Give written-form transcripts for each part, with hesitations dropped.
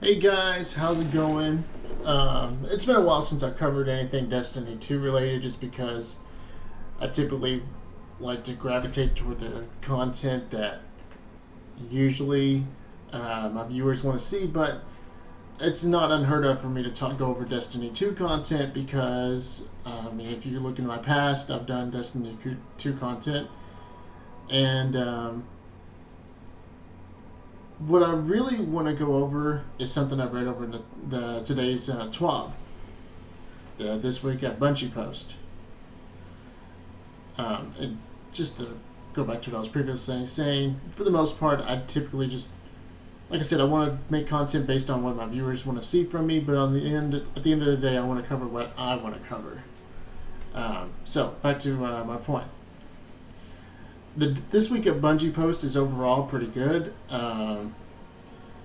Hey guys, how's it going? It's been a while since I covered anything Destiny 2 related just because I typically like to gravitate toward the content that usually my viewers want to see, but it's not unheard of for me to go over Destiny 2 content because, if you look in my past, I've done Destiny 2 content, and what I really want to go over is something I've read over in today's TWAB, the This Week at Bungie post. And just to go back to what I was previously saying, for the most part, I typically just, like I said, I want to make content based on what my viewers want to see from me, but at the end of the day, I want to cover what I want to cover. So, back to my point. The This Week at Bungie post is overall pretty good.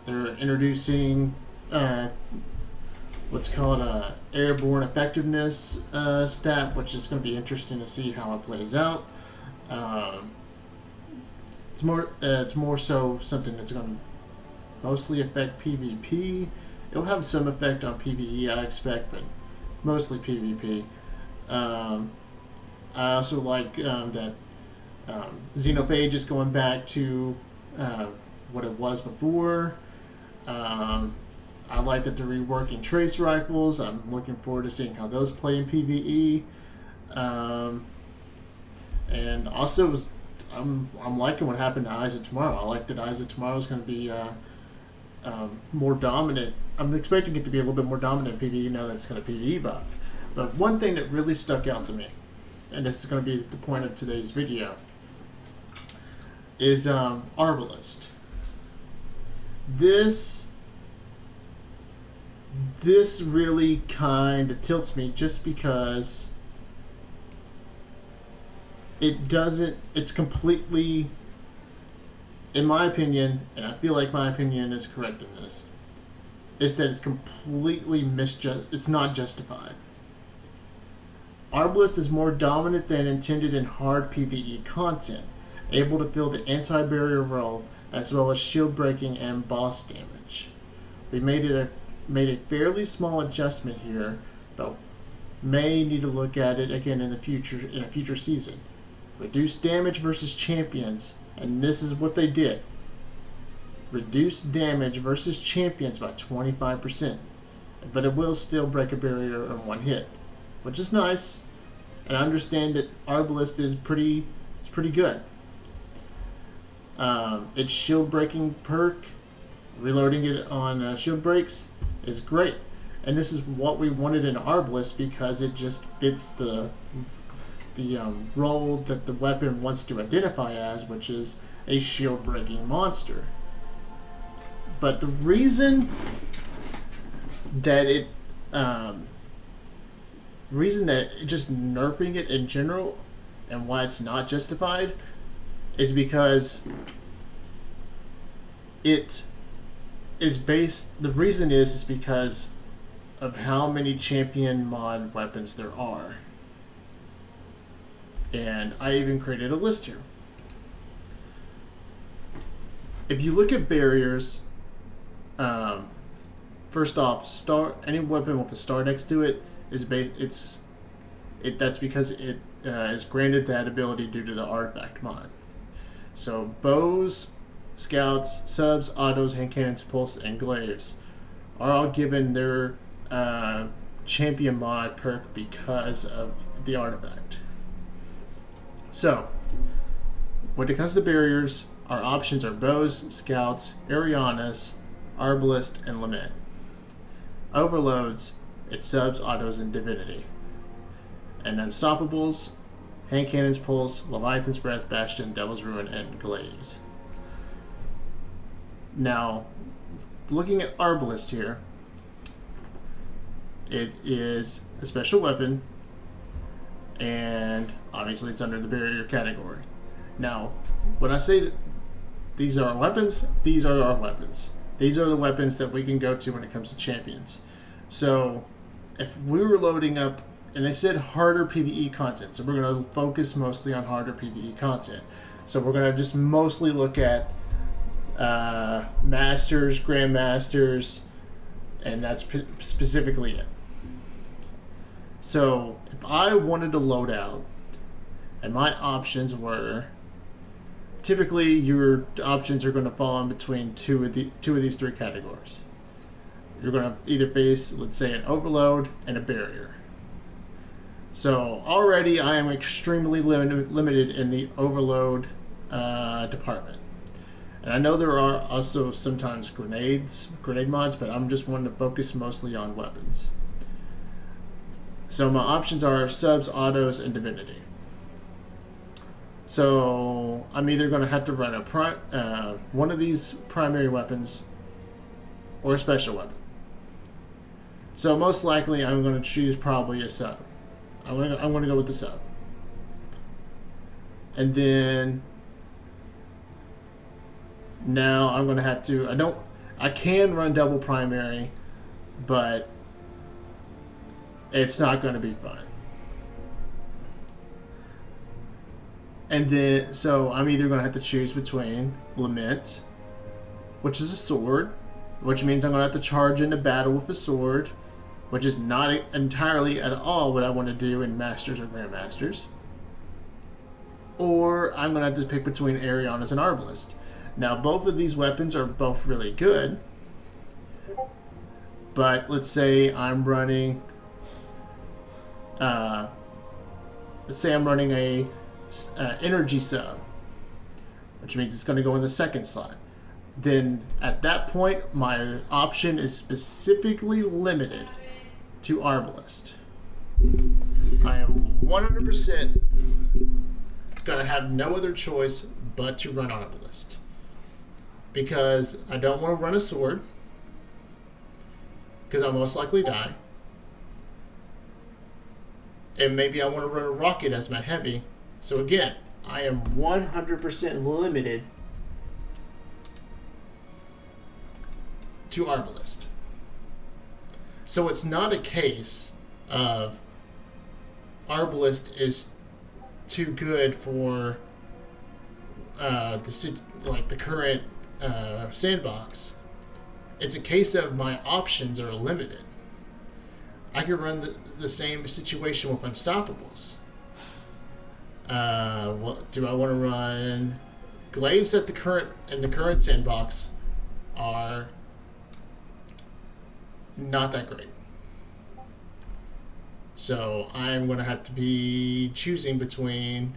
They're introducing what's called a airborne effectiveness stat, which is going to be interesting to see how it plays out. It's more so something that's going to mostly affect PvP. It'll have some effect on PvE, I expect, but mostly PvP. I also like that Xenophage is going back to what it was before. I like that they're reworking trace rifles. I'm looking forward to seeing how those play in PvE. And also, I'm liking what happened to Eyes of Tomorrow. I like that Eyes of Tomorrow is going to be more dominant. I'm expecting it to be a little bit more dominant in PvE now that it's got a PvE buff. But one thing that really stuck out to me, and this is going to be the point of today's video, is Arbalest. This really kind of tilts me just because it's completely, in my opinion, and I feel like my opinion is correct in this, is that it's completely it's not justified. Arbalest is more dominant than intended in hard PvE content, able to fill the anti-barrier role as well as shield breaking and boss damage. We made a fairly small adjustment here, but may need to look at it again in a future season. Reduce damage versus champions, and this is what they did. Reduce damage versus champions by 25%, but it will still break a barrier in one hit, which is nice. And I understand that Arbalest is pretty good. Its shield breaking perk, reloading it on shield breaks, is great. And this is what we wanted in Arbalest because it just fits the role that the weapon wants to identify as, which is a shield breaking monster. But the reason that just nerfing it in general and why it's not justified is because the reason is because of how many champion mod weapons there are. And I even created a list here. If you look at barriers, first off, any weapon with a star next to it that's because it is granted that ability due to the artifact mod. So bows, scouts, subs, autos, hand cannons, pulse, and glaives are all given their champion mod perk because of the artifact. So, when it comes to barriers, our options are bows, scouts, Arianas, Arbalest, and Lament. Overloads, it's subs, autos, and divinity. And unstoppables, hand cannons, pulse, Leviathan's Breath, Bastion, Devil's Ruin, and glaives. Now, looking at Arbalest here, it is a special weapon, and obviously it's under the barrier category. Now, when I say that these are our weapons, these are our weapons. These are the weapons that we can go to when it comes to champions. So, if we were loading up, and they said harder PvE content, so we're going to focus mostly on harder PvE content. So we're going to just mostly look at Masters, Grandmasters, and that's specifically it. So if I wanted to load out, and my options were, typically your options are going to fall in between two of these three categories. You're going to either face, let's say, an overload and a barrier. So already I am extremely limited in the overload department. And I know there are also sometimes grenade mods, but I'm just wanting to focus mostly on weapons. So my options are subs, autos, and divinity. So I'm either going to have to run one of these primary weapons or a special weapon. So most likely I'm going to choose probably a sub. I'm going to go with the sub. And then now I'm going to have to, I can run double primary, but it's not going to be fun. And then, so I'm either going to have to choose between Lament, which is a sword, which means I'm going to have to charge into battle with a sword, which is not entirely at all what I want to do in Masters or Grandmasters. Or I'm going to have to pick between Arianas and Arbalest. Now, both of these weapons are both really good, but let's say I'm running, a energy sub, which means it's going to go in the second slot. Then at that point, my option is specifically limited to Arbalest. I am 100% going to have no other choice but to run Arbalest, because I don't want to run a sword, because I'll most likely die. And maybe I want to run a rocket as my heavy. So again, I am 100% limited to Arbalest. So it's not a case of Arbalest is too good for the current sandbox. It's a case of my options are limited. I could run the same situation with Unstoppables. Do I want to run glaives in the current sandbox are not that great. So I'm going to have to be choosing between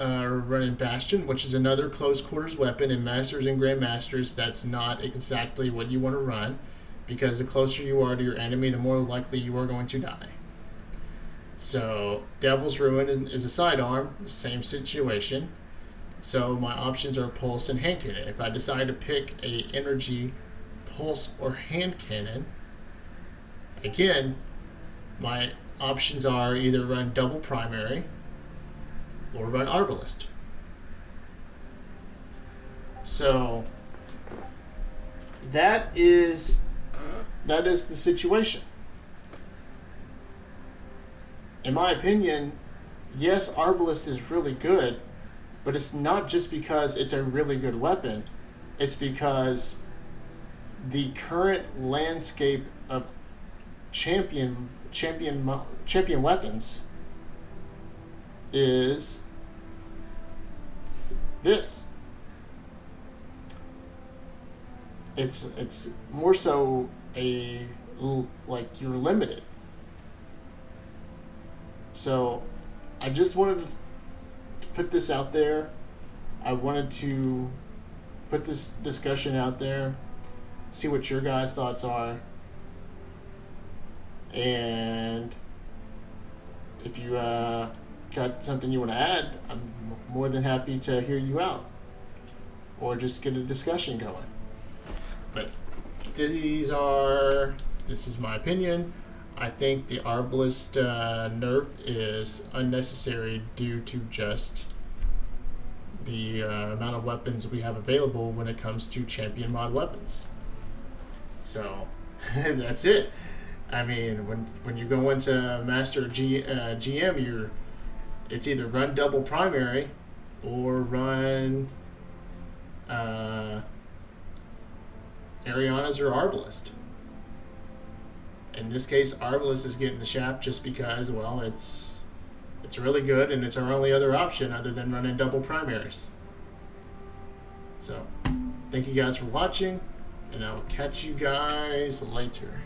running Bastion, which is another close quarters weapon. In Masters and Grandmasters, that's not exactly what you want to run, because the closer you are to your enemy, the more likely you are going to die. So Devil's Ruin is a sidearm, same situation. So my options are Pulse and Hand Cannon. If I decide to pick a energy Pulse or Hand Cannon, again, my options are either run double primary or run Arbalest. So that is the situation. In my opinion, yes, Arbalest is really good, but it's not just because it's a really good weapon. It's because the current landscape of champion weapons is this. It's more so like you're limited. So I just wanted to put this out there. I wanted to put this discussion out there, see what your guys' thoughts are. And if you got something you want to add, I'm more than happy to hear you out, or just get a discussion going. But this is my opinion. I think the Arbalest nerf is unnecessary due to just the amount of weapons we have available when it comes to champion mod weapons. So that's it. I mean, when you go into Master GM, it's either run double primary or run Arianas or Arbalest. In this case, Arbalest is getting the shaft just because, well, it's really good and it's our only other option other than running double primaries. So, thank you guys for watching, and I will catch you guys later.